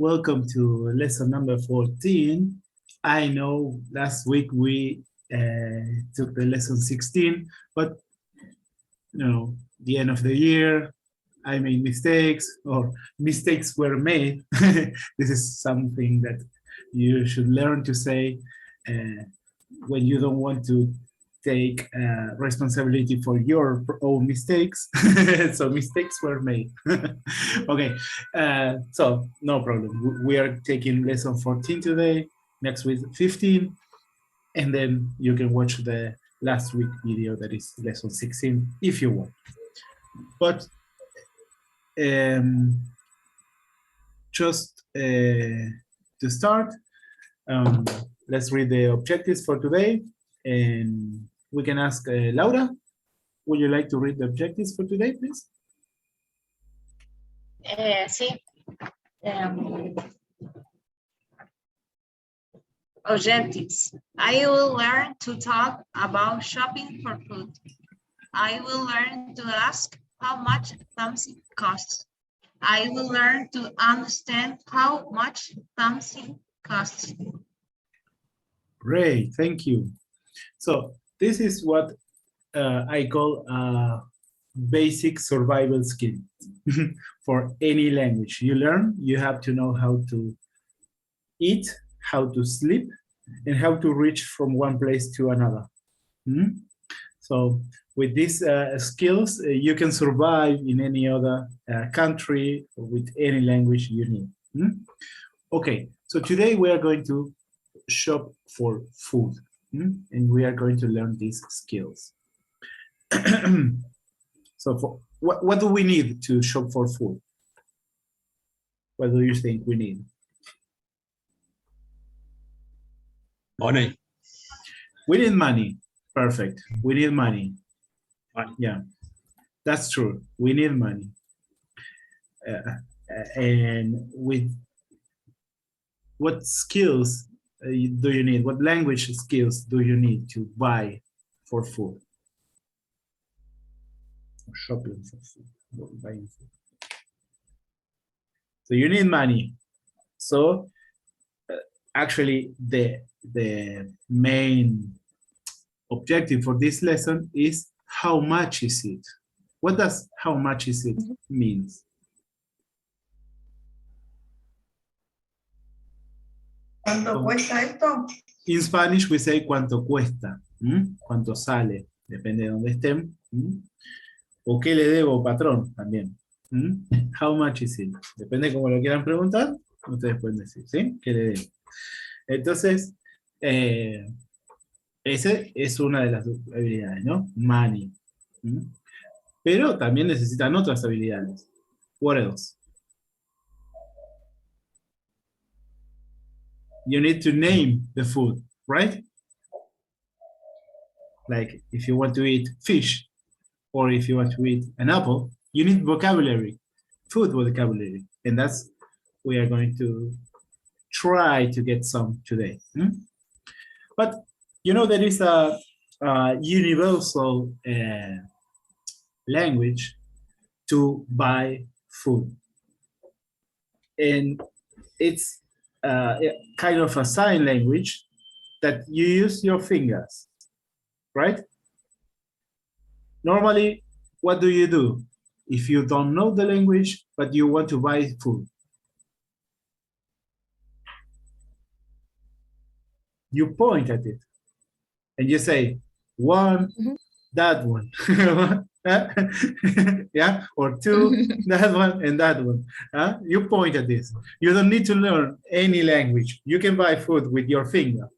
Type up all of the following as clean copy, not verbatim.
Welcome to lesson number 14. I know last week we took the lesson 16, but the end of the year, I made mistakes or mistakes were made. This is something that you should learn to say when you don't want to take responsibility for your own mistakes. So mistakes were made. Okay, so no problem. We are taking lesson 14 today, next week 15, and then you can watch the last week video that is lesson 16 if you want. But just to start, let's read the objectives for today, and we can ask Laura, would you like to read the objectives for today, please? Sí. Objectives. I will learn to talk about shopping for food. I will learn to ask how much something costs. I will learn to understand how much something costs. Great, thank you. So this is what I call a basic survival skill for any language. You learn, you have to know how to eat, how to sleep, and how to reach from one place to another. So with these skills, you can survive in any other country with any language you need. Okay, so today we are going to shop for food, and we are going to learn these skills. So for, what do we need to shop for food? What do you think we need? Money. We need money. Perfect. We need money. Yeah, that's true. We need money. And with what skills do you need? What language skills do you need to buy for food? Shopping for food, buying food. So you need money. So actually the main objective for this lesson is how much is it? What does how much is it means? ¿Cuánto cuesta esto? In Spanish we say cuánto cuesta, cuánto sale, depende de dónde estén. O qué le debo, patrón, también. How much is it? Depende de cómo lo quieran preguntar, ustedes pueden decir, ¿sí? ¿Qué le debo? Entonces, esa es una de las habilidades, ¿no? Money. Pero también necesitan otras habilidades. What else? You need to name the food, right? Like if you want to eat fish, or if you want to eat an apple, you need vocabulary, food vocabulary. And that's, we are going to try to get some today. But you know, there is a universal language to buy food. And it's kind of a sign language that you use your fingers, right? Normally, what do you do if you don't know the language, but you want to buy food? You point at it and you say, one, that one. Yeah, or two, that one and that one. You point at this. You don't need to learn any language. You can buy food with your finger.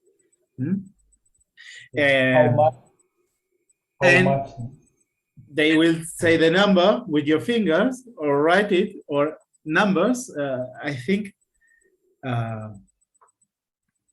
And, How much? They will say the number with your fingers or write it, or numbers. I think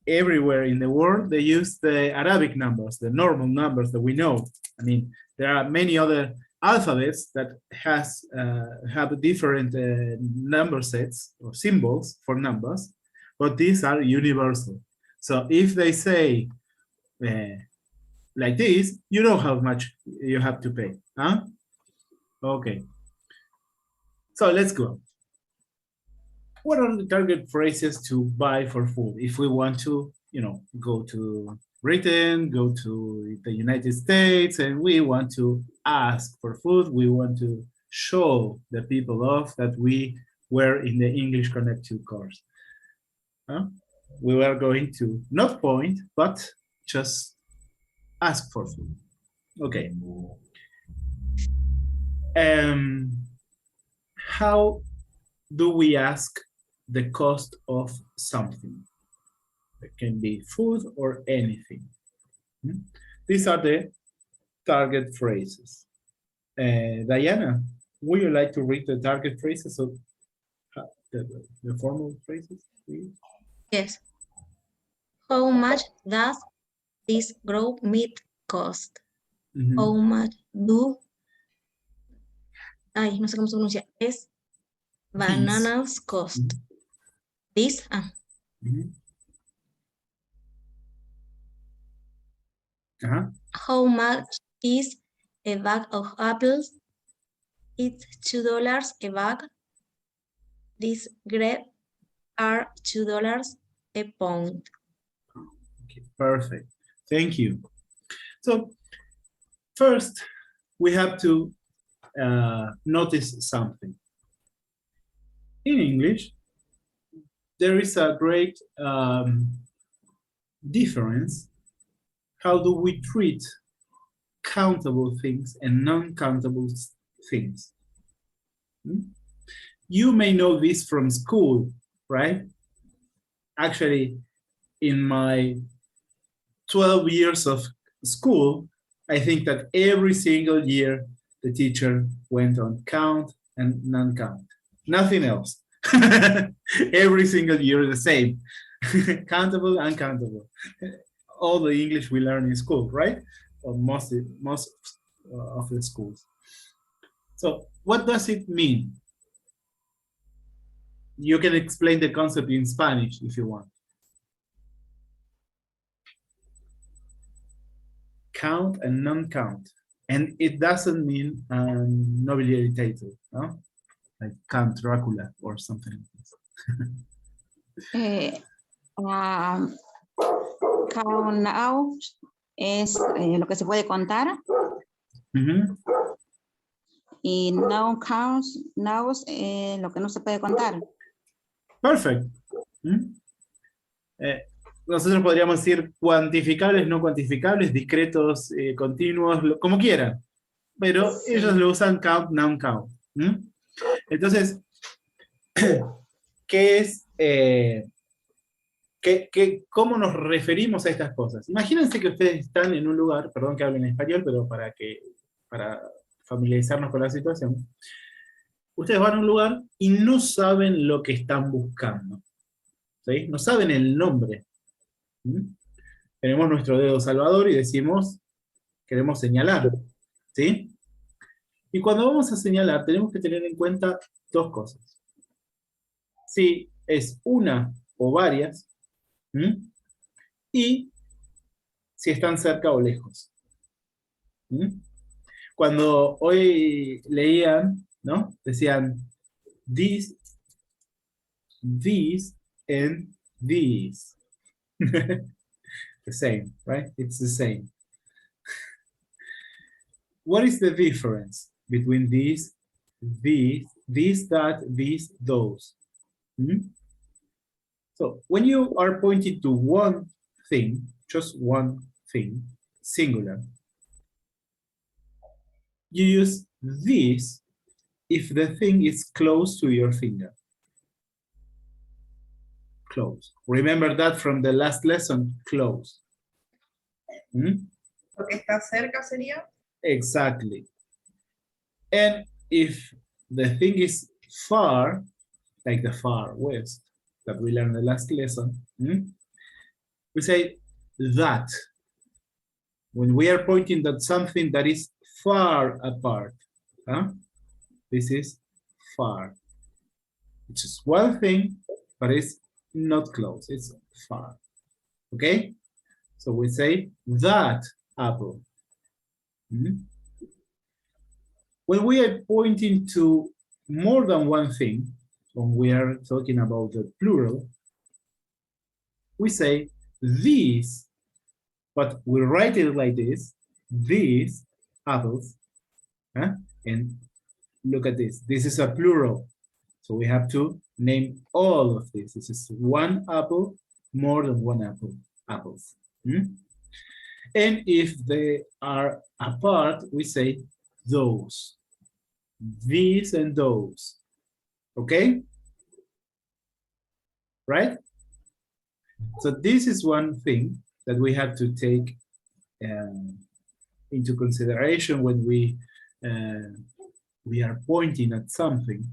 everywhere in the world they use the Arabic numbers, the normal numbers that we know. I mean, there are many other alphabets that have different number sets or symbols for numbers, but these are universal. So if they say like this, you know how much you have to pay, huh? Okay. So let's go. what are the target phrases to buy for food? If we want to, go to Britain, go to the United States, and we want to ask for food, we want to show the people off that we were in the English Connect 2 course. We are going to not point, but just ask for food. Okay. How do we ask the cost of something? It can be food or anything. These are the target phrases. Diana, would you like to read the target phrases of the formal phrases, please? Yes. How much does this ground meat cost? Mhm. How much do, ay, no sé cómo se pronuncia, es bananas cost? This, Mhm. Uh-huh. how much is a bag of apples? It's $2 a bag. These grapes are $2 a pound. Okay, perfect. Thank you. So first, we have to notice something. In English, there is a great difference. How do we treat countable things and non-countable things? You may know this from school, right? Actually, in my 12 years of school, I think that every single year the teacher went on count and non-count, nothing else. Every single year the same, countable, uncountable. All the English we learn in school, right? Or most of the schools. So what does it mean? You can explain the concept in Spanish if you want. Count and non-count. And it doesn't mean nobiliary title, no? Like Count Dracula or something like this. Count now es lo que se puede contar. Mhm. Y no counts, now lo que no se puede contar. Perfect. Nosotros podríamos decir cuantificables, no cuantificables, discretos, continuos, como quieran. Pero Sí. ellos lo usan count, non-count. Entonces, ¿qué es? ¿Cómo nos referimos a estas cosas? Imagínense que ustedes están en un lugar, perdón que hable en español, pero para familiarizarnos con la situación. Ustedes van a un lugar y no saben lo que están buscando. ¿Sí? No saben el nombre. Tenemos nuestro dedo salvador y decimos, queremos señalar. ¿Sí? Y cuando vamos a señalar, tenemos que tener en cuenta dos cosas. Si es una o varias, y si están cerca o lejos. Cuando hoy leían, ¿no? Decían these, and these. The same, right? It's the same. What is the difference between these, that, these, those? So when you are pointing to one thing, just one thing, singular, you use this if the thing is close to your finger. Close. Remember that from the last lesson, close. Lo que está cerca sería. Exactly. And if the thing is far, like the far west that we learned in the last lesson, we say that. When we are pointing at something that is far apart, this is far. It's just one thing, but it's not close, it's far. Okay? So we say that apple. When we are pointing to more than one thing, when we are talking about the plural, we say these, but we write it like this, these apples, huh? And look at this, this is a plural. So we have to name all of this. This is one apple, more than one apples. Hmm? And if they are apart, we say those, these and those, okay? Right? So this is one thing that we have to take into consideration when we are pointing at something.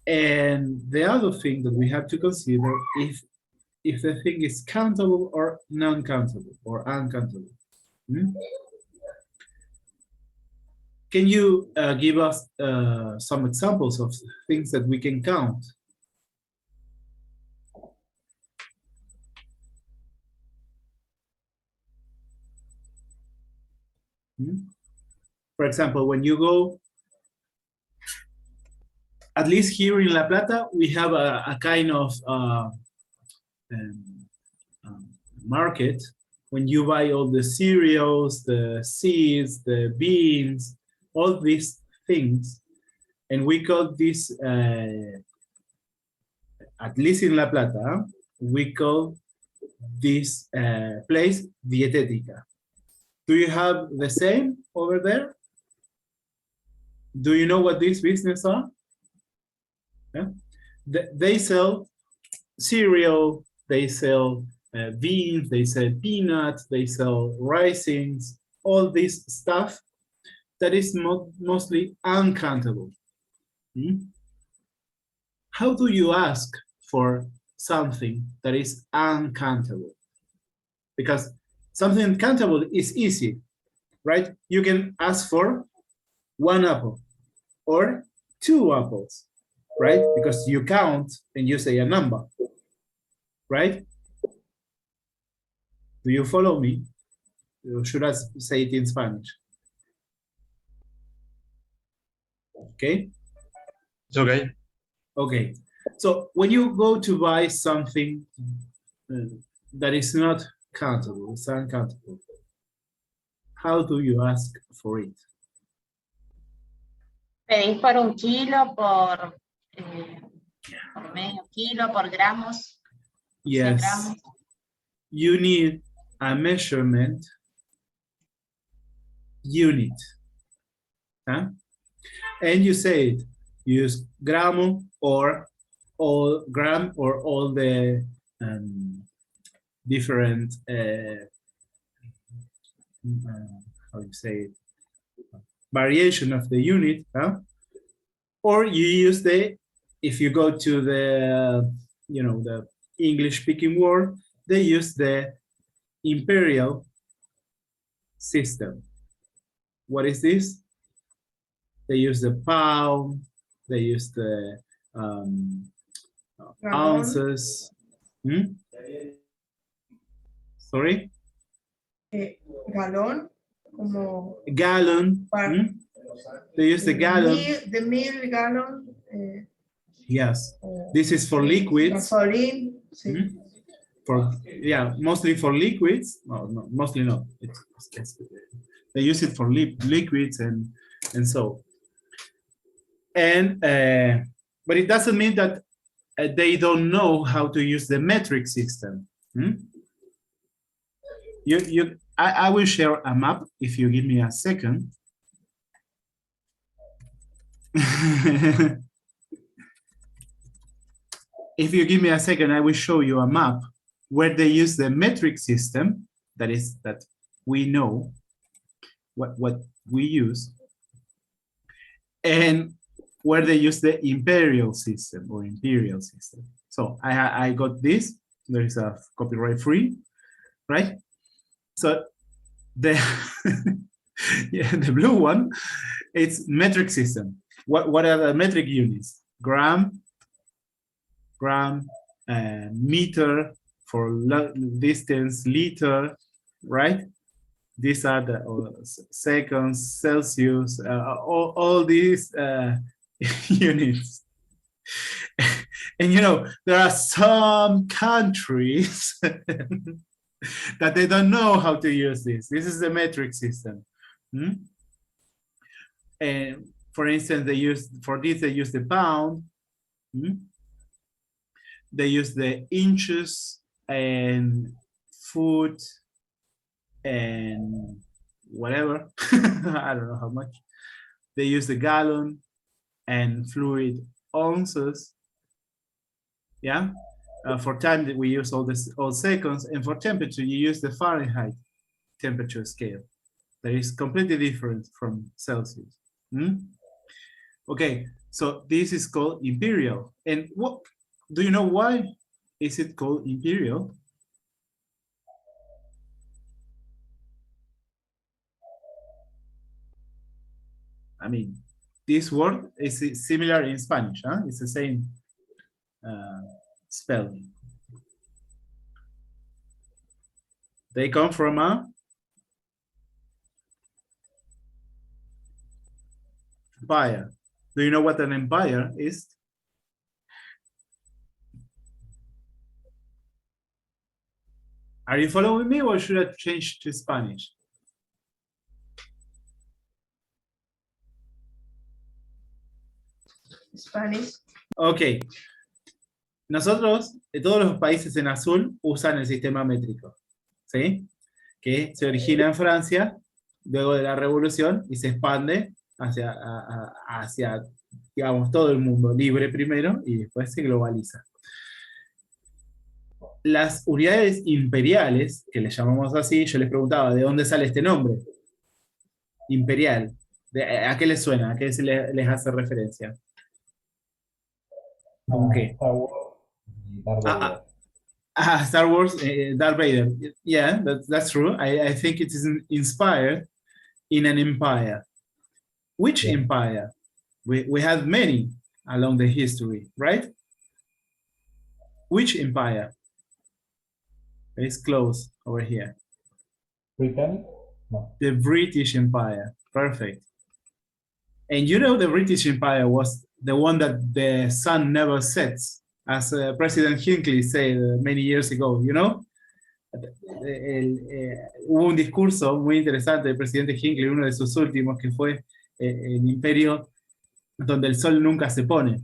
And the other thing that we have to consider is if the thing is countable or non-countable or uncountable. Hmm? Can you give us some examples of things that we can count? Hmm? For example, when you go, at least here in La Plata, we have a kind of market when you buy all the cereals, the seeds, the beans, all these things. And we call this, at least in La Plata, we call this place Dietética. Do you have the same over there? Do you know what these businesses are? Yeah? They sell cereal, they sell beans, they sell peanuts, they sell raisins, all this stuff that is mostly uncountable. Hmm? How do you ask for something that is uncountable? Because something countable is easy, right? You can ask for one apple or two apples, right? Because you count and you say a number, right? Do you follow me? Or should I say it in Spanish? Okay. It's okay. Okay. So when you go to buy something that is not countable, it's uncountable, how do you ask for it? Pedís por un kilo, por medio kilo, por gramos. Yes. Gramos. You need a measurement unit. Huh? And you say it, use gramo or all gram or all the different, how you say it, variation of the unit, huh? Or you use the, if you go to the, you know, the English speaking world, they use the imperial system. What is this? They use the pound, they use the ounces. Hmm? Sorry? Galón, como Gallon. Hmm? They use the gallon. the mil gallon. Yes. This is for liquids. Gasolín. Sí. Hmm? For, yeah, mostly for liquids. No, mostly not. It's, they use it for liquids and so. And but it doesn't mean that they don't know how to use the metric system. Hmm? I will share a map if you give me a second. If you give me a second, I will show you a map where they use the metric system, that is, that we know what we use, and where they use the imperial system or imperial system. So I got this, there is a copyright free, right? So the, yeah, the blue one, it's metric system. What are the metric units? Gram, meter for distance, liter, right? These are the seconds, Celsius, all these units. And you know, there are some countries that they don't know how to use this. This is the metric system. And for instance, they use the pound. They use the inches and foot and whatever. I don't know how much. They use the gallon and fluid ounces. Yeah. For time that we use all seconds, and for temperature you use the Fahrenheit temperature scale. That is completely different from Celsius. Okay, so this is called imperial. And what do you know why is it called imperial? I mean, this word is similar in Spanish, huh? It's the same spelling. They come from a empire. Do you know what an empire is? Are you following me, or should I change to Spanish? Spanish. Ok. Nosotros, todos los países en azul usan el sistema métrico, ¿sí? Que se origina en Francia, luego de la Revolución, y se expande hacia, digamos, todo el mundo libre primero, y después se globaliza. Las unidades imperiales, que les llamamos así, yo les preguntaba, ¿de dónde sale este nombre? Imperial. ¿A qué les suena? ¿A qué les hace referencia? ¿Con qué? Star Wars y Darth Vader. Star Wars, Darth Vader. Yeah, that's true. I think it is inspired in an empire. Which empire? We have many along the history, right? Which empire? It's close over here. Britannic? No. The British Empire. Perfect. And you know the British Empire was the one that the sun never sets, as President Hinckley said many years ago, you know? Hubo un discurso muy interesante del presidente Hinckley, uno de sus últimos, que fue el imperio donde el sol nunca se pone,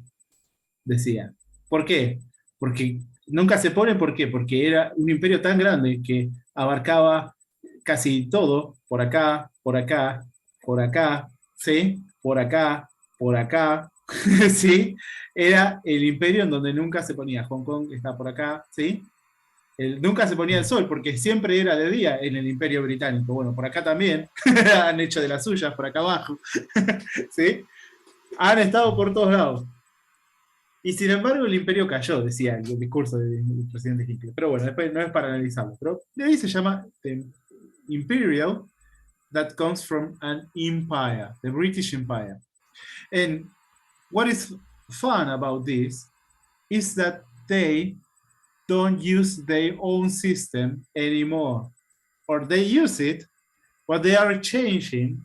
decía. ¿Por qué? Porque nunca se pone, ¿por qué? Porque era un imperio tan grande que abarcaba casi todo, por acá, por acá, por acá, ¿sí? Por acá, ¿sí? Era el imperio en donde nunca se ponía. Hong Kong está por acá, ¿sí? Nunca se ponía el sol, porque siempre era de día en el imperio británico. Bueno, por acá también, han hecho de las suyas, por acá abajo, ¿sí? Han estado por todos lados. Y sin embargo el imperio cayó, decía el discurso del presidente Hitler. Pero bueno, después no es para analizarlo. Pero de ahí se llama imperial, that comes from an empire, the British Empire. And what is fun about this is that they don't use their own system anymore. Or they use it, but they are changing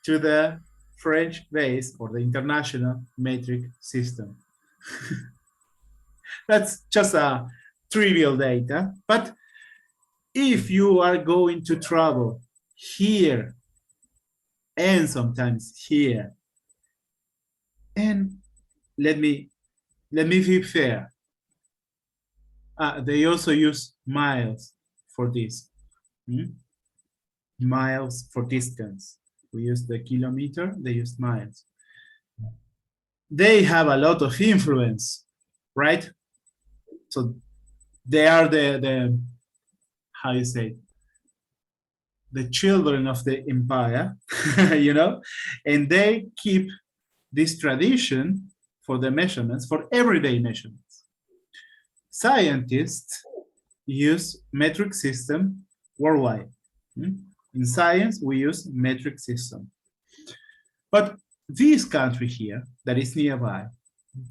to the French base or the international metric system. That's just a trivial data, but if you are going to travel here and sometimes here, and let me be fair, they also use miles for this. Miles for distance. We use the kilometer, they use miles. They have a lot of influence, right? So they are the how you say, the children of the empire, you know, and they keep this tradition for the measurements, for everyday measurements. Scientists use metric system worldwide. In science, we use metric system. But this country here that is nearby,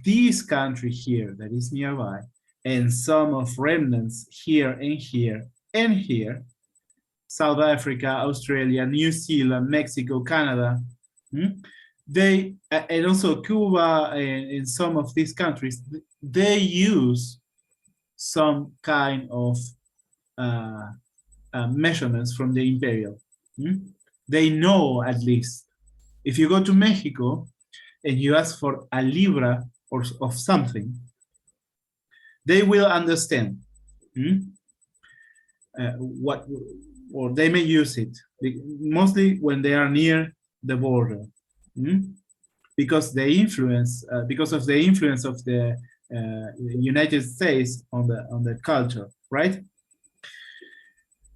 this country here that is nearby, and some of remnants here and here and here, South Africa, Australia, New Zealand, Mexico, Canada, they, and also Cuba and in some of these countries, they use some kind of measurements from the imperial. They know at least. If you go to Mexico and you ask for a libra or of something, they will understand what, or they may use it, mostly when they are near the border, because the influence, because of the influence of the United States on the culture, right?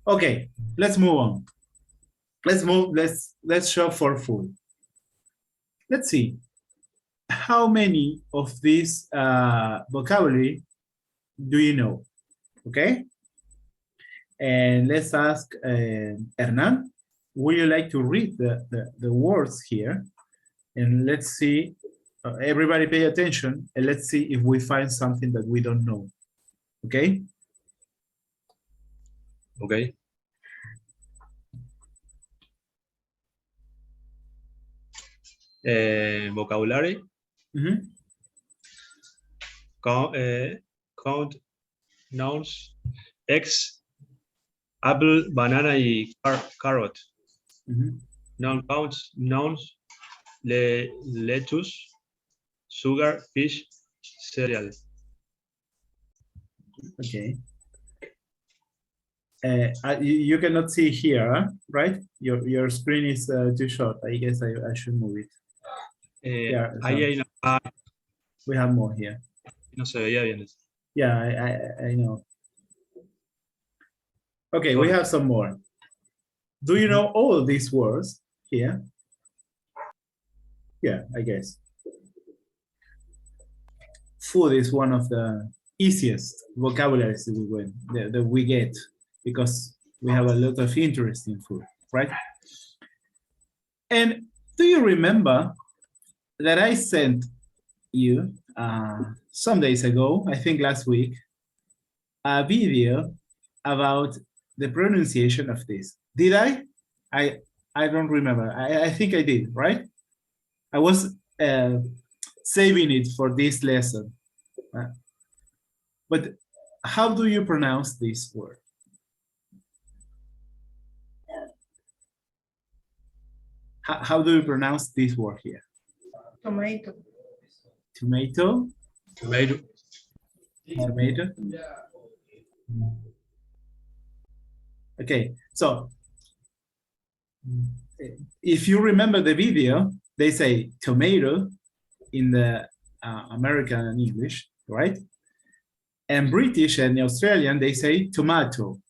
Okay, let's move on. Let's shop for food. Let's see how many of this vocabulary do you know? Okay, and let's ask Hernan, would you like to read the words here? And let's see, everybody pay attention, and let's see if we find something that we don't know. Okay? Okay. Vocabulary. Count, nouns, eggs, apple, banana y carrot. Noun counts, nouns, lettuce, sugar, fish, cereal. Okay. You cannot see here, huh? Right? Your screen is too short. I guess I should move it. Yeah, so we have more here. No se veía bien. Yeah, I know. Okay, we have some more. Do you know all these words here? Yeah, I guess. Food is one of the easiest vocabularies that we get because we have a lot of interest in food, right? And do you remember that I sent you some days ago, I think last week, a video about the pronunciation of this? Did I? I don't remember. I think I did, right? I was saving it for this lesson. But how do you pronounce this word? How do you pronounce this word here? Tomato. Tomato? Tomato. Tomato? Okay, so if you remember the video, they say tomato in the American and English, right? And British and Australian, they say tomato.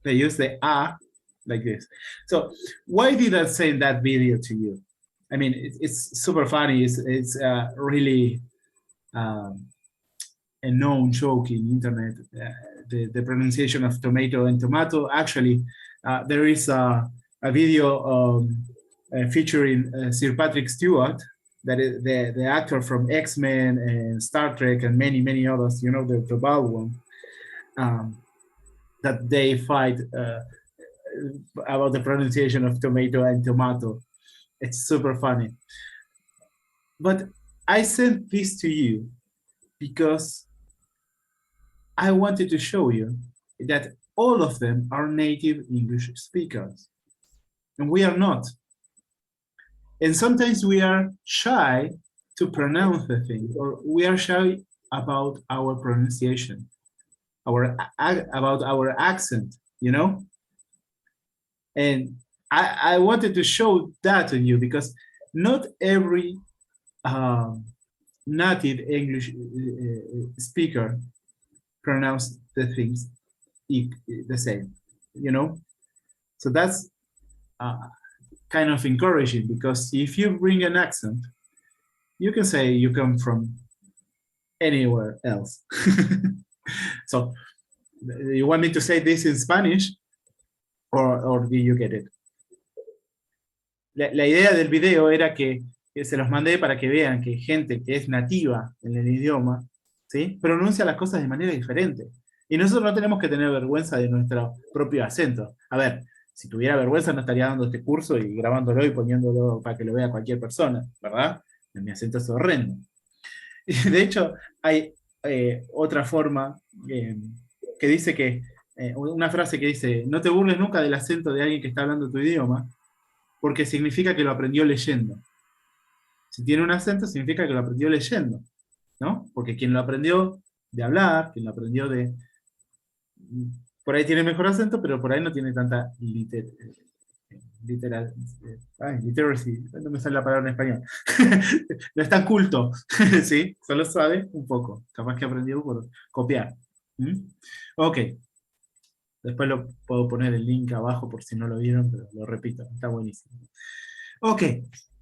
They use the A like this. So why did I send that video to you? I mean, it's super funny. It's really a known joke in internet, the pronunciation of tomato and tomato. Actually, there is a video featuring Sir Patrick Stewart, that is the actor from X-Men and Star Trek and many others, you know, the bald one, that they fight about the pronunciation of tomato and tomato. It's super funny. But I sent this to you because I wanted to show you that all of them are native English speakers, and we are not. And sometimes we are shy to pronounce the thing, or we are shy about our pronunciation, about our accent, you know? And I wanted to show that to you because not every native English speaker pronounce the things the same, you know? So that's kind of encouraging, because if you bring an accent, you can say you come from anywhere else. So you want me to say this in Spanish, or do you get it? La idea del video era que se los mandé para que vean que gente que es nativa en el idioma, ¿sí?, pronuncia las cosas de manera diferente. Y nosotros no tenemos que tener vergüenza de nuestro propio acento. A ver, Si tuviera vergüenza no estaría dando este curso y grabándolo y poniéndolo para que lo vea cualquier persona, ¿verdad? Mi acento es horrendo. Y de hecho, hay otra forma que dice que, una frase que dice, no te burles nunca del acento de alguien que está hablando tu idioma, porque significa que lo aprendió leyendo. Si tiene un acento, significa que lo aprendió leyendo, ¿no? Porque quien lo aprendió de hablar, quien lo aprendió de... Por ahí tiene mejor acento, pero por ahí no tiene tanta literacy, no me sale la palabra en español. No es tan culto, ¿sí? Solo sabe un poco. Capaz que aprendió por copiar. Ok. Después lo puedo poner el link abajo por si no lo vieron, pero lo repito, está buenísimo. Ok.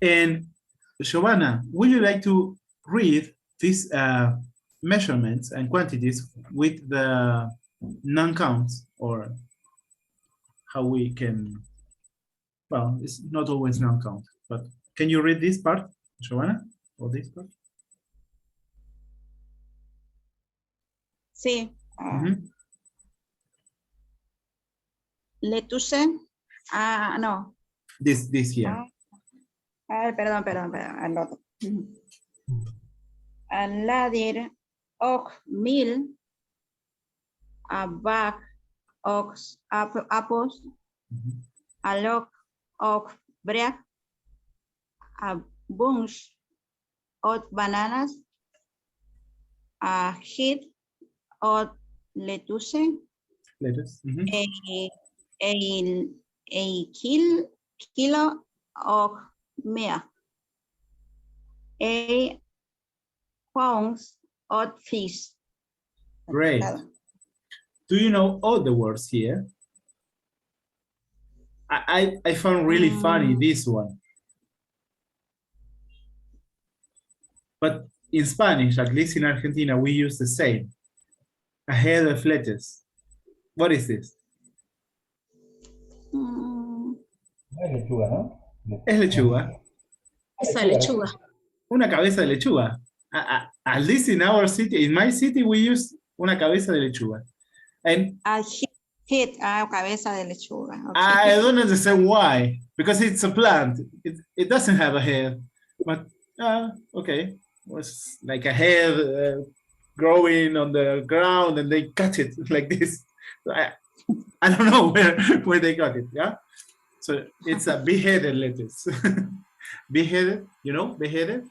And Giovanna, would you like to read these measurements and quantities with the non-counts, or how we can, well, it's not always non-count, but can you read this part, Giovanna, or this part? Sí. Mhm. Lettuce. No. This here. Perdón. El otro. A ladder of meal. A bag of apples. Mhm. A log of bread. A bunch of bananas. A head of lettuce. Lettuce. Mhm. A kilo of milk. A pounds of fish. Great. Do you know all the words here? I found really funny this one. But in Spanish, at least in Argentina, we use the same. A head of lettuce. What is this? Es lechuga, ¿no? Es lechuga. Esa lechuga. Una cabeza de lechuga. At least in our city, in my city, we use una cabeza de lechuga. And A head, cabeza de lechuga. Okay. I don't understand why, because it's a plant. It doesn't have a head, but okay. It was like a head growing on the ground and they cut it like this. So I don't know where they got it, yeah? So it's a beheaded lettuce. Beheaded, you know, beheaded?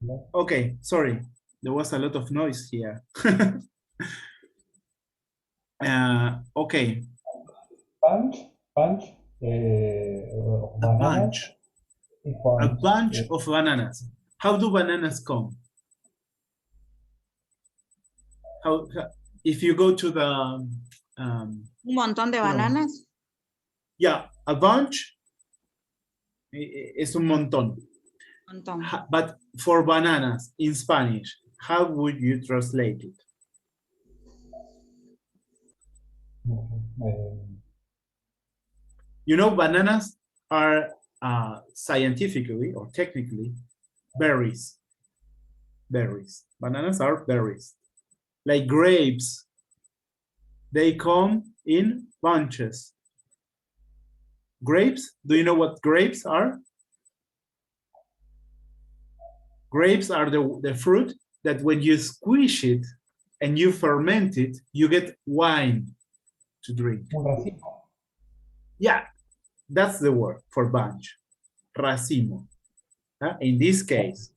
No. Okay, sorry. There was a lot of noise here. Okay. Punch, A bananas. bunch. A bunch of bananas. How do bananas come? How if you go to the Un montón de bananas. yeah, a bunch es un montón. Montón. But for bananas in Spanish, how would you translate it? You know, bananas are scientifically or technically berries. Berries. Bananas are berries. Like grapes, they come in bunches. Grapes, do you know what grapes are? Grapes are the fruit that when you squish it and you ferment it, you get wine to drink. Un racimo. Yeah, that's the word for bunch. Racimo. In this case,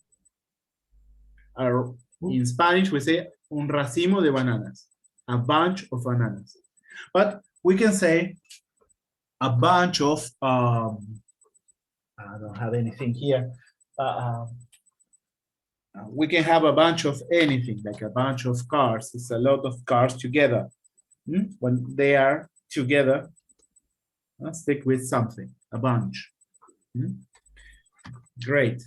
in Spanish we say un racimo de bananas, a bunch of bananas. But we can say a bunch of, I don't have anything here. We can have a bunch of anything, like a bunch of cars. It's a lot of cars together. When they are together, stick with something, a bunch. Great.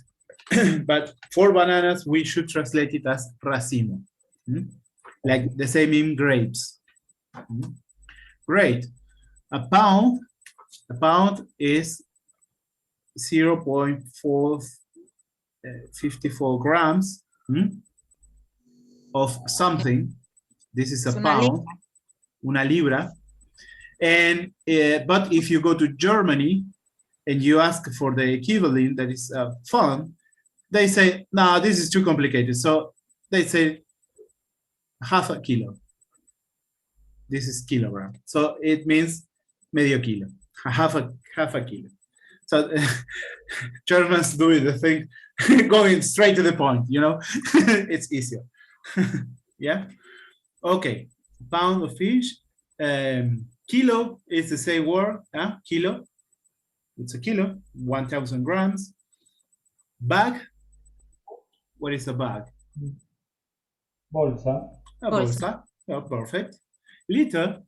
But for bananas, we should translate it as racimo. Like the same in grapes. Great. A pound is 0.454 grams. of something. This is a Es una pound, una libra. And but if you go to Germany and you ask for the equivalent, that is a fund, they say, no, this is too complicated. So they say half a kilo. This is kilogram. So it means medio kilo, half a kilo. So Germans do the thing, going straight to the point, you know, it's easier. Yeah. Okay. Pound of fish. Kilo is the same word. Kilo. It's a kilo. 1,000 grams. Bag. What is a bag? Bolsa. A Bolsa. bolsa. Oh, perfect. Liter.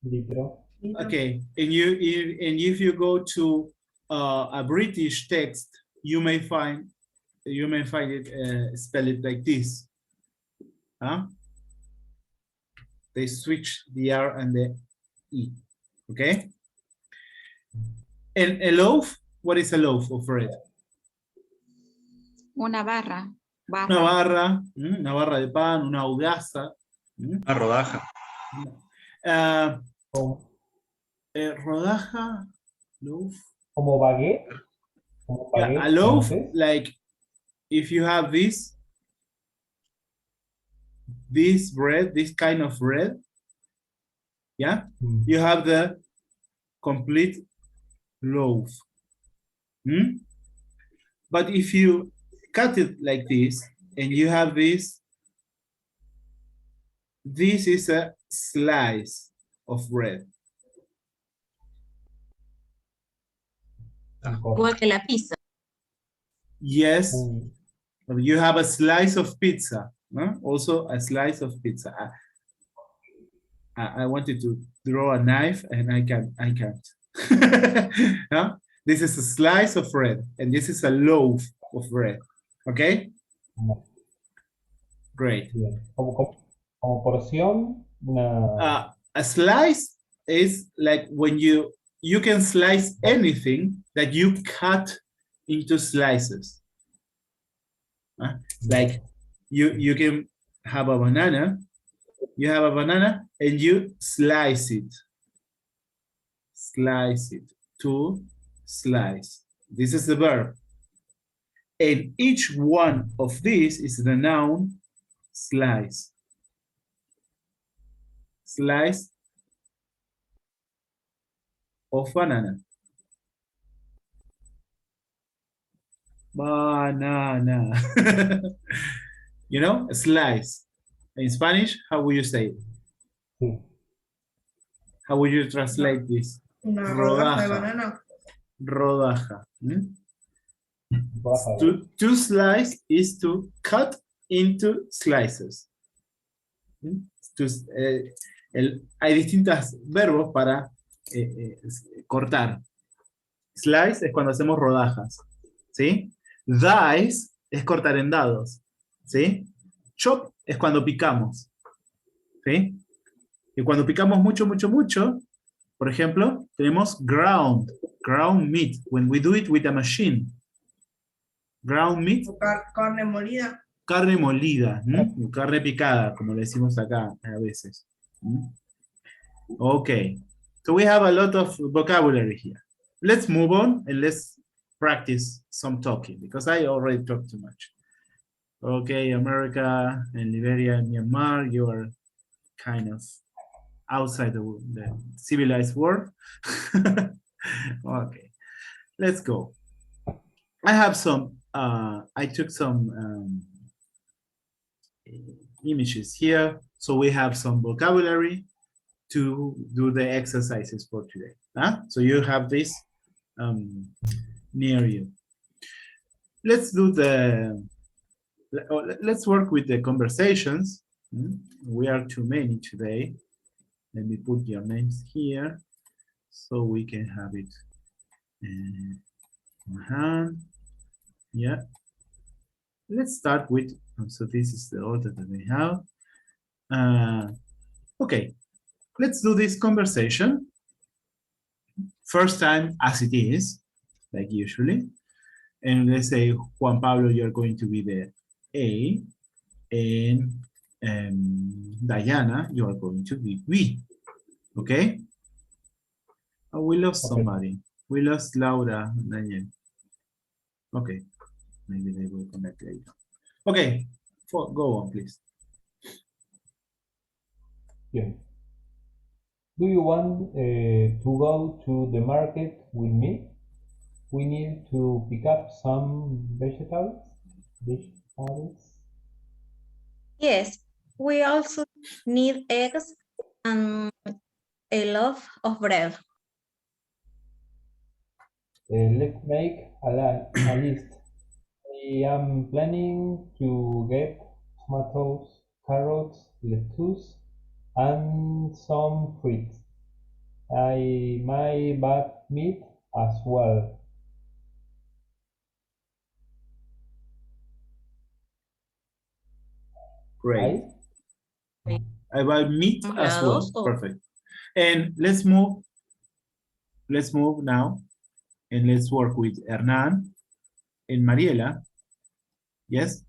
Litro. Okay. And if you go to a British text, you may find it spelled like this. They switch the R and the E. Okay. And a loaf. What is a loaf of bread? Una barra. Una barra de pan, una hogaza. Una rodaja. Como, Rodaja, loaf. como baguette. Como Yeah, baguette a loaf, francés. like if you have this bread, this kind of bread, yeah, Mm. you have the complete loaf. But if you cut it like this and you have this is a slice of bread. Igual que la pizza. Yes, Mm. you have a slice of pizza. Also a slice of pizza. I wanted to draw a knife and I can't. Huh? This is a slice of bread and this is a loaf of bread. Okay? No. Great. Bien. Como porción, una... A slice is like when you can slice anything that you cut into slices. Like you can have a banana. You have a banana and you slice it. Slice it. To slice. This is the verb. And each one of these is the noun slice. Slice of banana. Banana. You know, a slice. In Spanish, how would you say it? Sí. How would you translate this? Una rodaja de Rodaja. banana. Rodaja. Baja. To slice is to cut into slices. Hay distintos verbos para cortar. Slice es cuando hacemos rodajas. ¿Sí? Dice es cortar en dados. ¿Sí? Chop es cuando picamos. ¿Sí? Y cuando picamos mucho, por ejemplo, tenemos ground meat, when we do it with a machine. Ground meat, Carne molida. carne molida, carne picada, como le decimos acá a veces. Okay, so we have a lot of vocabulary here. Let's move on and let's practice some talking, because I already talked too much. Okay, America and Liberia and Myanmar, you are kind of outside the civilized world. Okay, let's go. I have some, I took some images here, so we have some vocabulary to do the exercises for today. So you have this near you. Let's do let's work with the conversations. We are too many today. Let me put your names here so we can have it in hand. Yeah. Let's start with, so this is the order that we have. Okay, let's do this conversation. First time as it is, like usually. And let's say, Juan Pablo, you're going to be the A. And Diana, you are going to be B. Okay? Oh, we lost Okay. somebody. We lost Laura. Daniel. Okay. Maybe they will connect later. Okay. Go on, please. Yeah. Do you want to go to the market with me? We need to pick up some vegetables. Yes, we also need eggs and a loaf of bread. Let's make a list. I am planning to get tomatoes, carrots, lettuce, and some fruit. I might buy meat as well. Great. Right. I buy meat as well. Grados or- Perfect. And let's move now and let's work with Hernan and Mariela. Yes?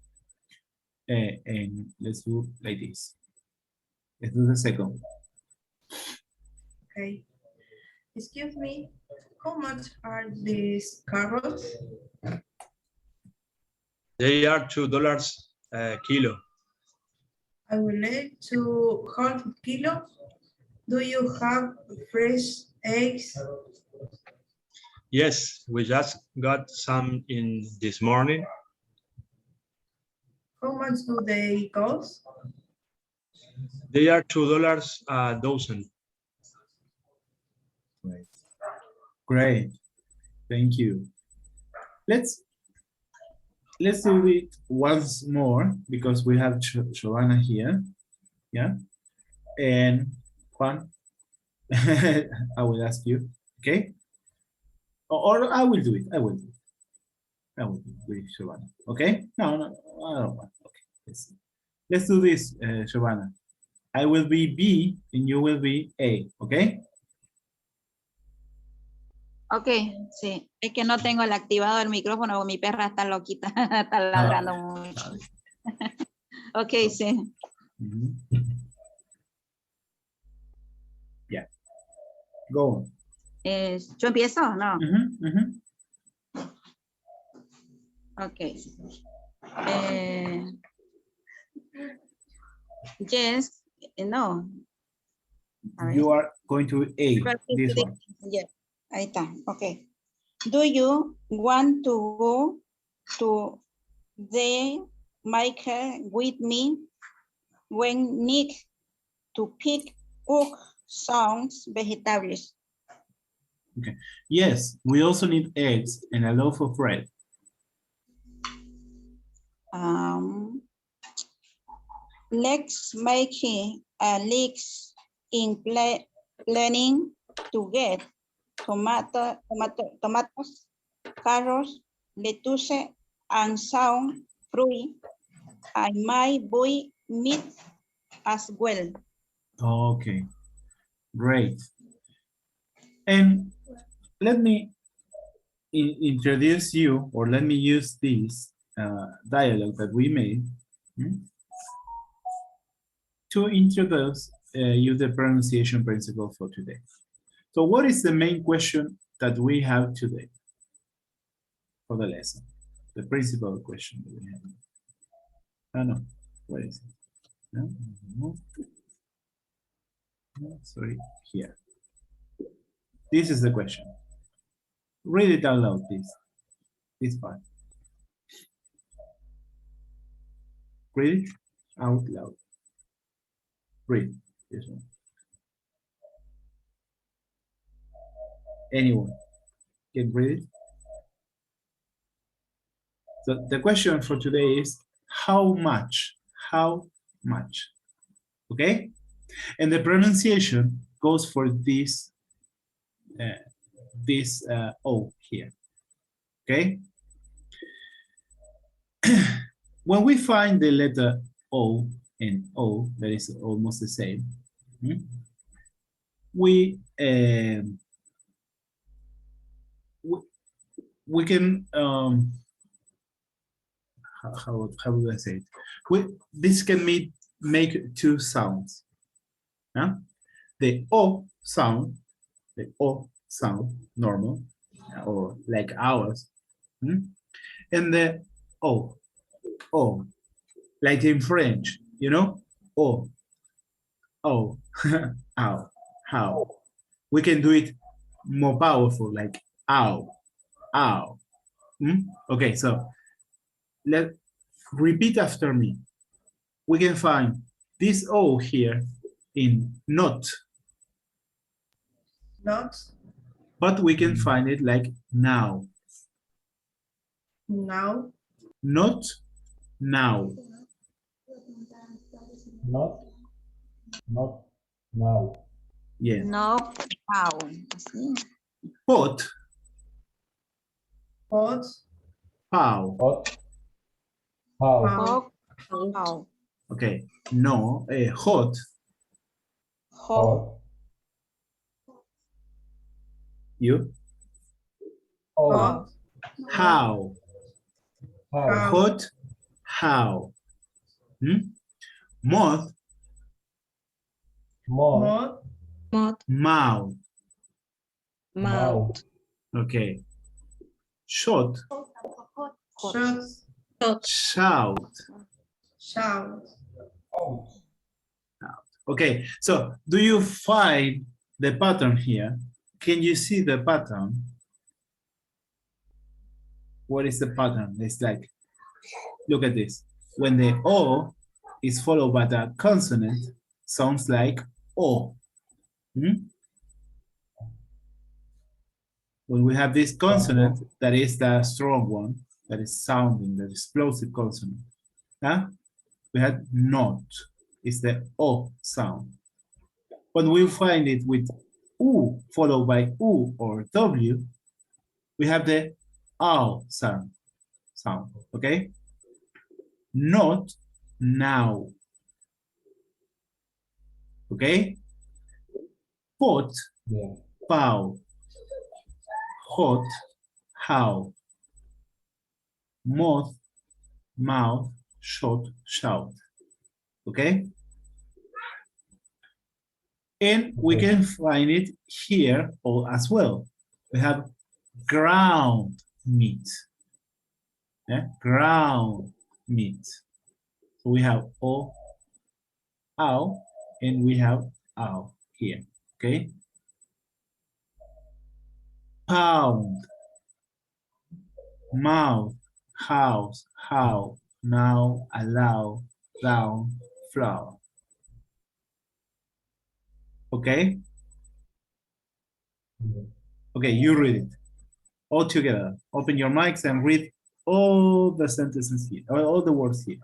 And let's do like this. Let's do the second. Okay. Excuse me, how much are these carrots? They are $2 a kilo. I will need to half kilo. Do you have fresh eggs? Yes, we just got some in this morning. How much do they cost? They are $2 a dozen. Great. Great. Thank you. Let's do it once more because we have Giovanna here. Yeah. And Juan, I will ask you. Okay. Or I will do it. I will do it. I will do it with Giovanna. Okay. No, I don't want. Okay. Let's do this, Giovanna. I will be B and you will be A. Okay. Ok, sí. Es que no tengo el activado el micrófono, mi perra está loquita, está ladrando mucho. Ok, sí. Yeah. Go on. ¿Yo empiezo? No. Ok. Yes, no. You are going to A, this one. Yeah. Ahí está, ok. Do you want to go to the market with me when need to pick up some vegetables? Okay. Yes, we also need eggs and a loaf of bread. Let's make a list in planning to get tomatoes, carrots, lettuce, and some fruit. I might buy meat as well. Okay, great. And let me introduce you, or let me use this dialogue that we made to introduce you the pronunciation principle for today. So what is the main question that we have today for the lesson? The principal question that we have. Oh, no, where is it? No, no. No, sorry, here. This is the question. Read it out loud, please. This part. Read it out loud. Read this one. Anyone can read it? So the question for today is how much? How much? Okay? And the pronunciation goes for this O here. Okay? When we find the letter O and O, that is almost the same, we can how would I say it? This can make two sounds. Huh? The O sound, normal, or like ours, and the O, like in French, you know, O, ow, how. We can do it more powerful, like ow. Okay, so repeat after me. We can find this O here in not, but we can find it like now. Now. Not now. Not now. Yeah. No, how. Sí. Pot, Hot. pow. Hot. How. Hot. How. Okay. No, hot, Hot. you. How. How. How. Hot, how. Moth, More. Mod. Mouth. mouth. Mouth. Okay. Shot, Shot. shout. Shout. Out. Okay, so do you find the pattern here? Can you see the pattern? What is the pattern? It's like, look at this. When the O is followed by the consonant, sounds like O. When we have this consonant, that is the strong one, that is sounding, the explosive consonant. Huh? We had not, it's the O sound. When we find it with U followed by U or W, we have the OW sound, okay? Not now, okay? Pot, Yeah. pow. Hot, how. Moth, mouth, shot, shout. Okay? And we Okay. can find it here or as well. We have ground meat. Yeah? Ground meat. So we have O, ow, and we have ow here. Okay? Pound, mouth, house, how, now, allow, down, flower. Okay? Yeah. Okay, you read it all together. Open your mics and read all the sentences here, all the words here.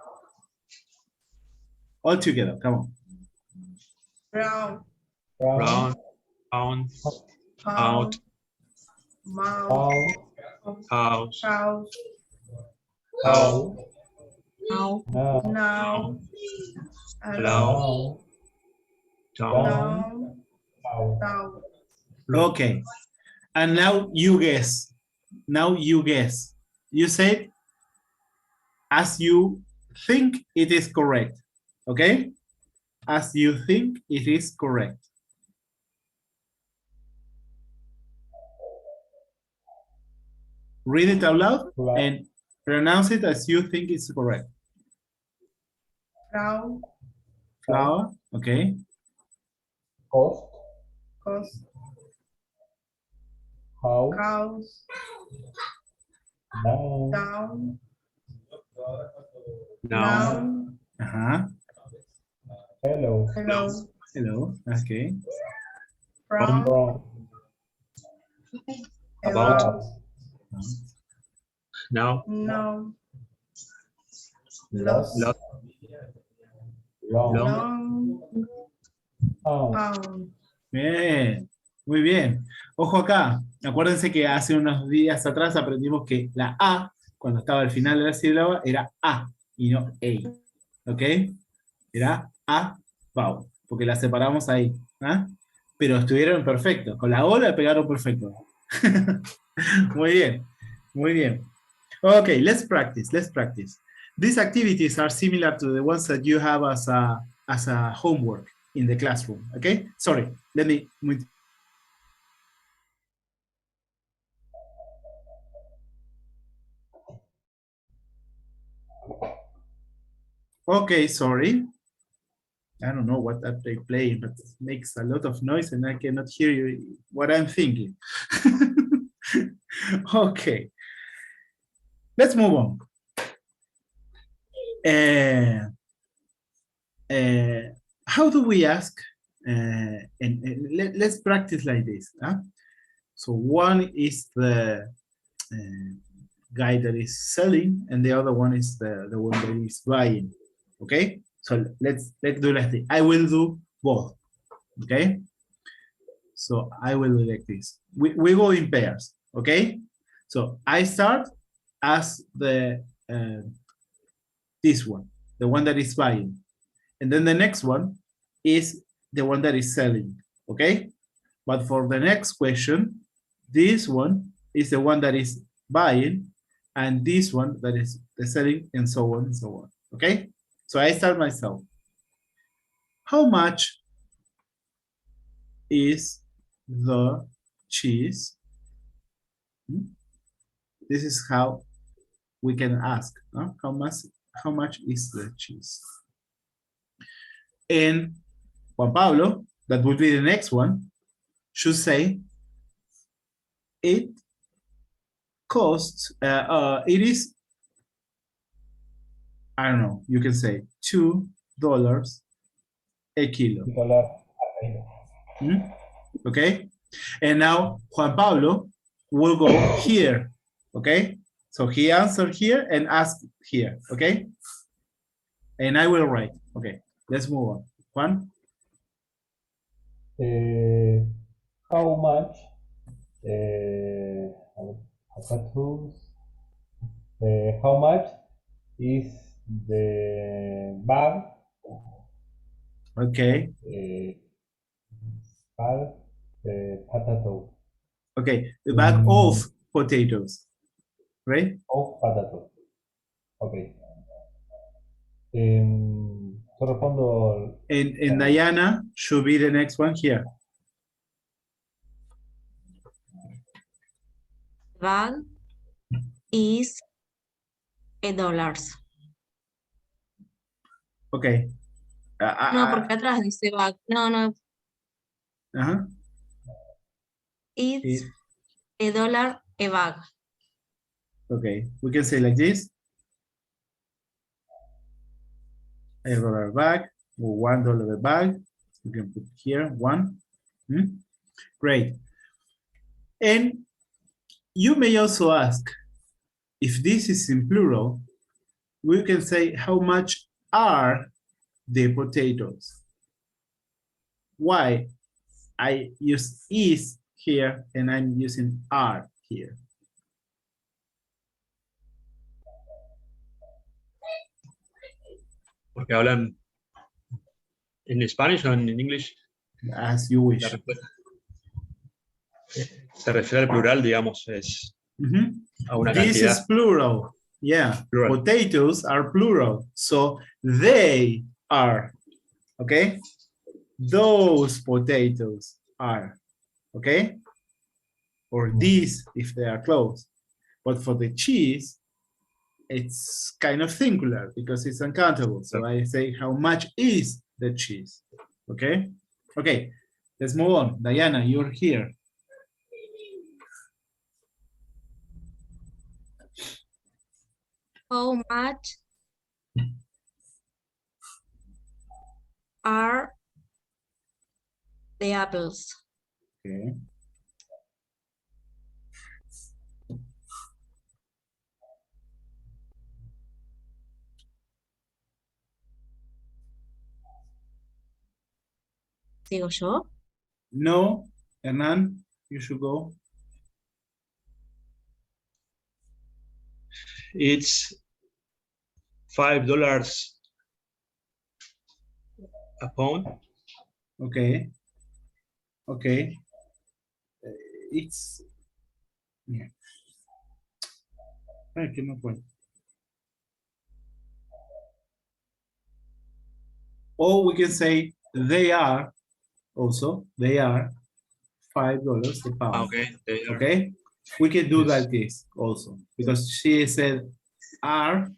All together, come on. Brown. Brown, pound, Pound. Mouth. house, House. How. Now. Now. Now. allow, Down. down, How. Down. Okay, and now you guess. Now you guess. You said as you think it is correct, okay? As you think it is correct. Read it out loud Flower. and pronounce it as you think it's correct. Brown. Flower, okay. Cost. Cost. How. House. Down. Down. now, Uh-huh. Hello. Hello. Hello, okay. Brown. Wrong. About. now, No. Lost. lost, Long. long, Pound. Pound. Bien, muy bien. Ojo acá, acuérdense que hace unos días atrás aprendimos que la A, cuando estaba al final de la sílaba, era A y no E. ¿Ok? Era A, vowel, porque la separamos ahí. ¿Ah? Pero estuvieron perfectos. Con la O la pegaron perfecto. Muy bien, muy bien. Ok, let's practice, let's practice. These activities are similar to the ones that you have as a homework in the classroom, okay? Sorry, let me. Okay, sorry. I don't know what that they play, but it makes a lot of noise and I cannot hear you what I'm thinking. Okay, let's move on. How do we ask? And let's practice like this. Huh? So one is the guy that is selling, and the other one is the one that is buying. Okay, so let's do like this. I will do both. Okay, so I will do like this. We go in pairs. Okay, so I start as the this one, the one that is buying, and then the next one is the one that is selling. Okay, but for the next question, this one is the one that is buying, and this one that is the selling, and so on and so on. Okay, so I start myself. How much is the cheese? This is how we can ask. Huh? How much is the cheese? And Juan Pablo, that would be the next one, should say it costs. It is. I don't know. You can say $2 a kilo. Okay, and now Juan Pablo will go here. Okay, so he answered here and asked here. Okay, and I will write. Okay, let's move on. Juan. How much? How much is the bag? Okay. Bag potato. Okay, the bag of potatoes, right? Of potato. Okay. So respondo. And Diana should be the next one here. Bag is $1. Okay. No, porque atrás dice bag. No. It's $1 a bag. Okay, we can say like this. $1 bag or $1 a bag. You can put here one. Great. And you may also ask, if this is in plural, we can say how much are the potatoes? Why? I use is here and I'm using are here. Porque hablan en Spanish o en English. As you wish. Se refiere al plural, digamos, es a una This cantidad. is plural. Yeah, Plural. Potatoes are plural. So they are, okay? Those potatoes are, okay? Or these if they are close. But for the cheese, it's kind of singular because it's uncountable. So I say, how much is the cheese? Okay? Okay, let's move on. Diana, you're here. How much are the apples? Okay. ¿Sigo yo? No, Hernan, you should go. It's $5 a pound. Okay. Okay. It's, yeah. I cannot wait. Or we can say they are also, they are $5 a pound. Okay, they are. Okay, we can do Yes. like this also because she said are,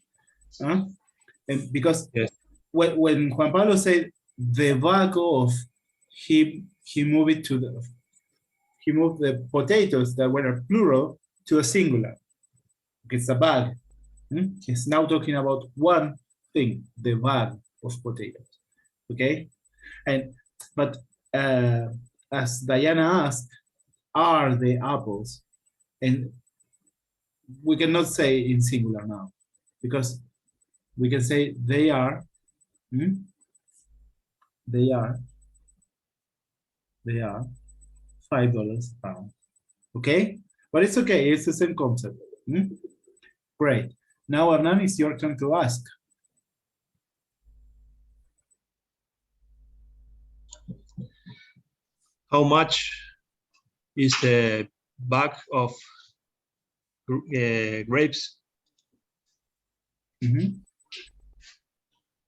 and because Yes. when Juan Pablo said the bag of, he moved it to the, he moved the potatoes that were plural to a singular. It's a bag. He's now talking about one thing, the bag of potatoes. Okay, and but as Diana asked, are the apples? And we cannot say in singular now because we can say they are, they are $5 a pound. Okay, but it's okay, it's the same concept. Great. Now Hernan, it's your turn to ask. How much is the bag of grapes? Mhm.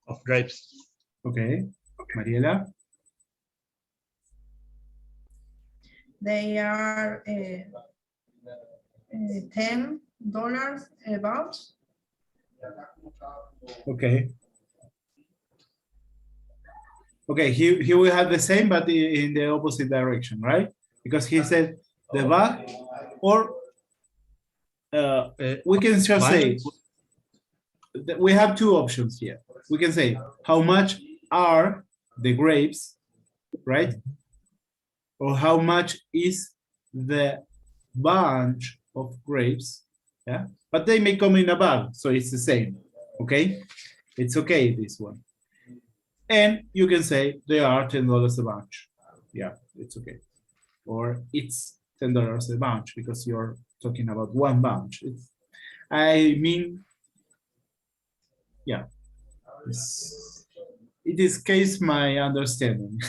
Of grapes. Okay, Mariela. They are $10 about. Okay. Okay, he will have the same, but in the opposite direction, right? Because he said the bag, or we can just say, that we have two options here. We can say, how much are the grapes, right? Or how much is the bunch of grapes, yeah? But they may come in a bag, so it's the same, okay? It's okay, this one. And you can say they are $10 a bunch. Yeah, it's okay. Or it's $10 a bunch because you're talking about one bunch. I mean, yeah, it is case my understanding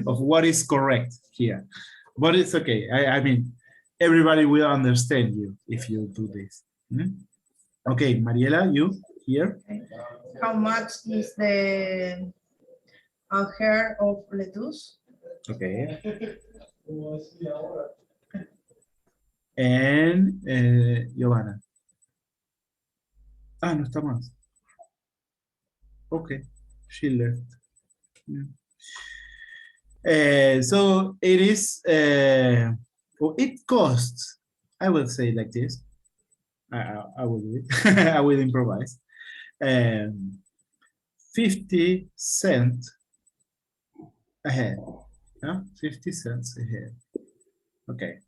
of what is correct here. But it's okay. I mean, everybody will understand you if you do this. Okay, Mariela, you here? How much is the hair of lettuce? Okay. And Giovanna. Ah, no está más. Okay, she left. So it is, well, it costs, I will say like this. I will do it. I will improvise. 50 cents a head. 50 cents a head. Okay.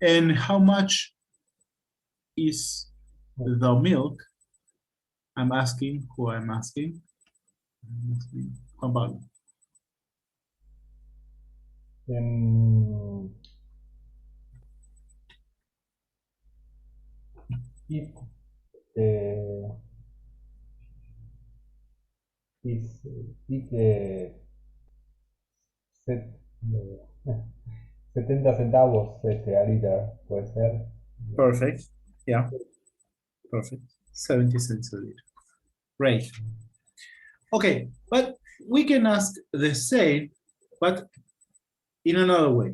And how much is the milk? I'm asking who I'm asking. Juan Pablo. If the set, 70 centavos a liter, puede ser. Perfect. Yeah. Perfect. 70 cents a liter. Great. Okay, but we can ask the same, but in another way.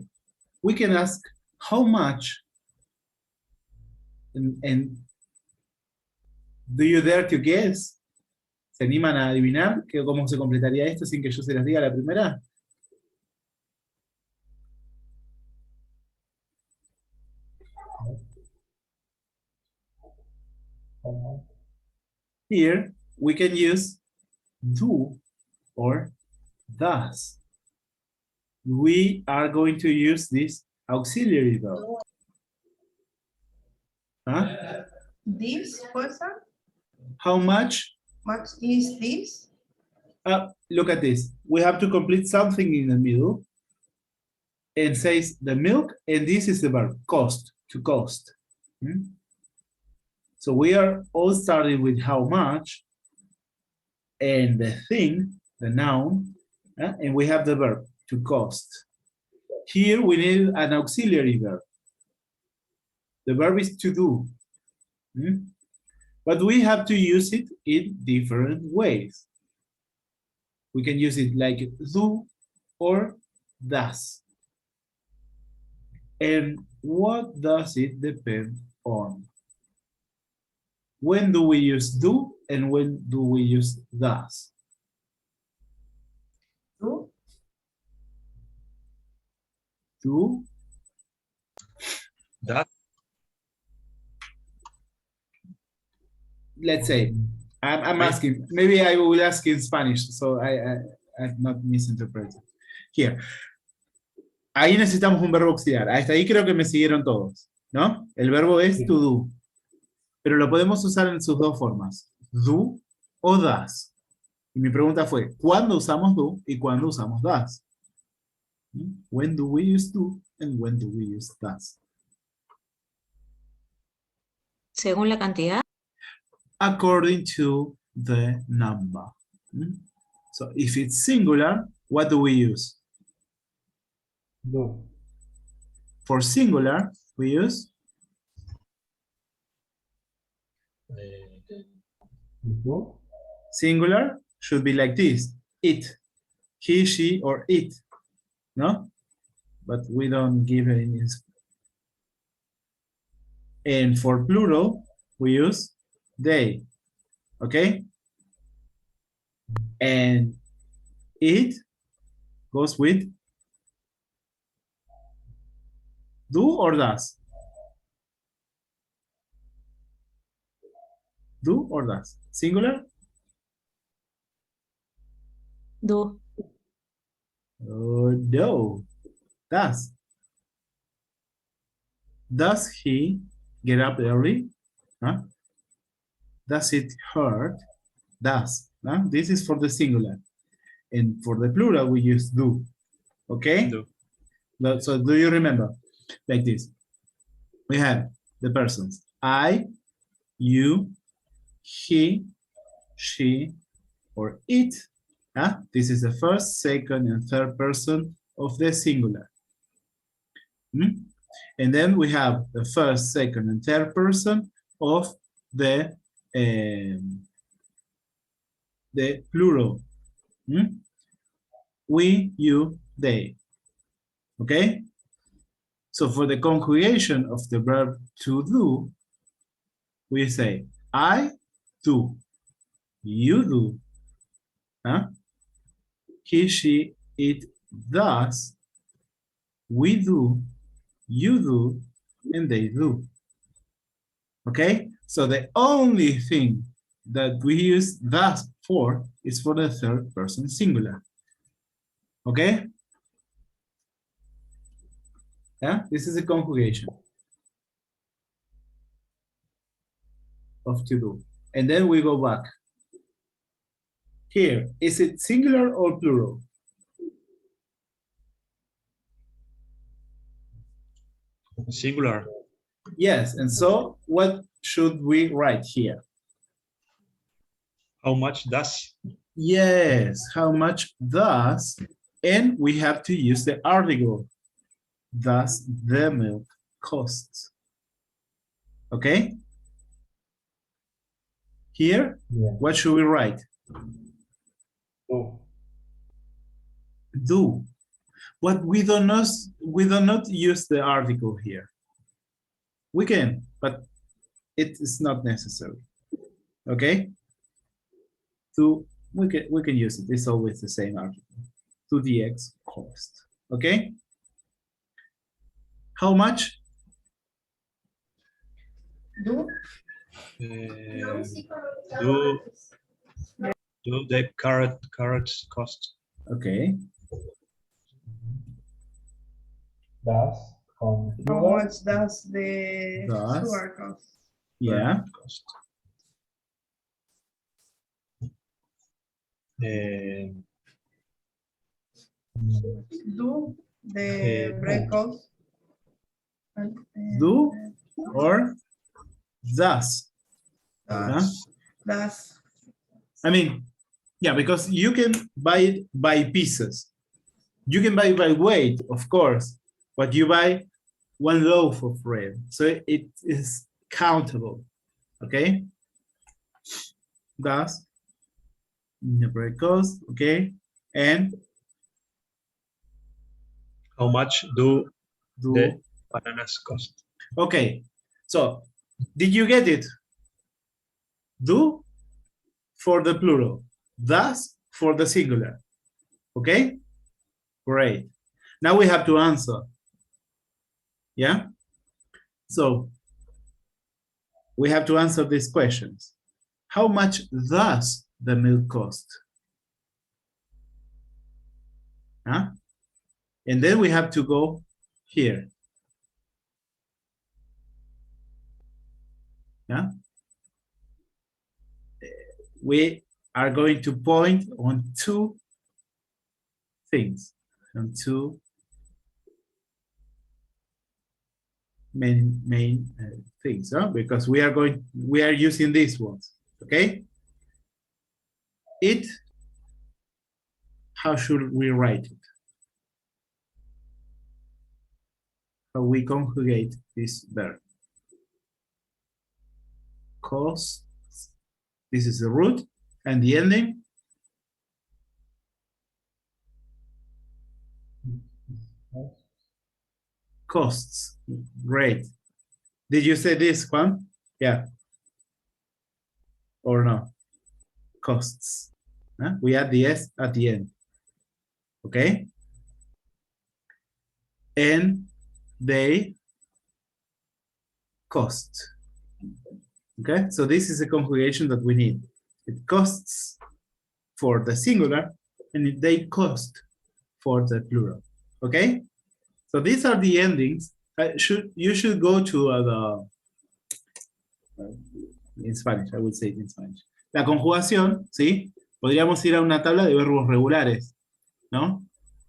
We can ask how much, and do you dare to guess? ¿Se animan a adivinar cómo se completaría esto sin que yo se las diga la primera? Here, we can use do or does. We are going to use this auxiliary verb. Huh? This person? How much? Much is this? Look at this. We have to complete something in the middle and says the milk, and this is the verb, cost, to cost. So we are all starting with how much, and the thing, the noun, and we have the verb, to cost. Here we need an auxiliary verb. The verb is to do. But we have to use it in different ways. We can use it like do or does. And what does it depend on? When do we use do and when do we use does? Do, Do, That, let's say, I'm Okay. asking, maybe I will ask in Spanish, so I'm not misinterpreting. Here. Ahí necesitamos un verbo auxiliar. Hasta ahí creo que me siguieron todos, ¿no? El verbo es Sí. to do, pero lo podemos usar en sus dos formas, do o does. Y mi pregunta fue, ¿cuándo usamos do y cuándo usamos does? When do we use do and when do we use does? Según la cantidad. According to the number. So if it's singular, what do we use? Do. For singular, we use Do. singular should be like this, it, he, she, or it, no? But we don't give any. And for plural, we use they, okay? And it goes with do or does? Do or does? Singular? Do. Oh, no. Does. Does he get up early? Huh? Does it hurt? Does. Huh? This is for the singular. And for the plural, we use do. Okay? do. So do you remember? Like this. We have the persons. I, you, he, she, or it. Huh? This is the first, second, and third person of the singular. And then we have the first, second, and third person of the plural. We, you, they. Okay? So for the conjugation of the verb to do, we say, I do, you do, huh? He, she, it does, we do, you do, and they do. Okay? So the only thing that we use does for is for the third person singular. Okay? Yeah, this is a conjugation of to do. And then we go back. Here, is it singular or plural? Singular. Yes, and so what should we write here? How much does? Yes, how much does, and we have to use the article. Does the milk cost? Okay? Here, Yeah. what should we write? Do. Do. But we do not use the article here. We can, but it is not necessary. Okay? To we can use it. It's always the same article. To the x cost. Okay? How much? do, Do the carrots cost? Okay. Does. how Plural. much does the Does. sugar cost? Yeah. Cost. Do the bread cost? And, Do or does. Huh? does, I mean, yeah, because you can buy it by pieces. You can buy it by weight, of course, but you buy one loaf of bread. So it is countable, okay? Does the bread cost, okay? and How much do do. the bananas cost? Okay, so did you get it? Do for the plural, thus for the singular. Okay, great. Now we have to answer. Yeah, so we have to answer these questions. How much does the milk cost? Huh? And then we have to go here. Yeah, we are going to point on two things, on two main things, huh? Because we are using these ones. Okay, it, how should we write it? How we conjugate this verb? Costs, this is the root, and the ending, costs. Great. Did you say this, Juan? Yeah. Or no? Costs. Huh? We add the S at the end. Okay? And they cost. Okay? So this is a conjugation that we need. It costs for the singular, and they cost for the plural. Okay? So these are the endings. You should go to in Spanish, I would say it in Spanish. La conjugación, ¿sí? Podríamos ir a una tabla de verbos regulares, ¿no?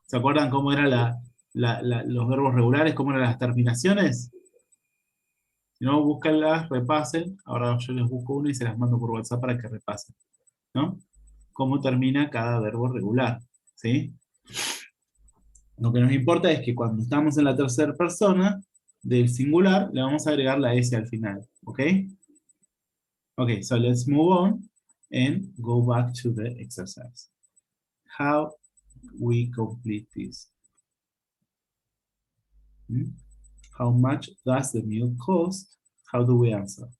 ¿Se acuerdan cómo eran los verbos regulares, cómo eran las terminaciones? Si no, búscanlas, repasen. Ahora yo les busco una y se las mando por WhatsApp para que repasen, ¿no? Cómo termina cada verbo regular, ¿sí? Lo que nos importa es que cuando estamos en la tercera persona del singular, le vamos a agregar la S al final, ¿ok? Okay, so let's move on and go back to the exercise. How we complete this? How much does the milk cost? How do we answer?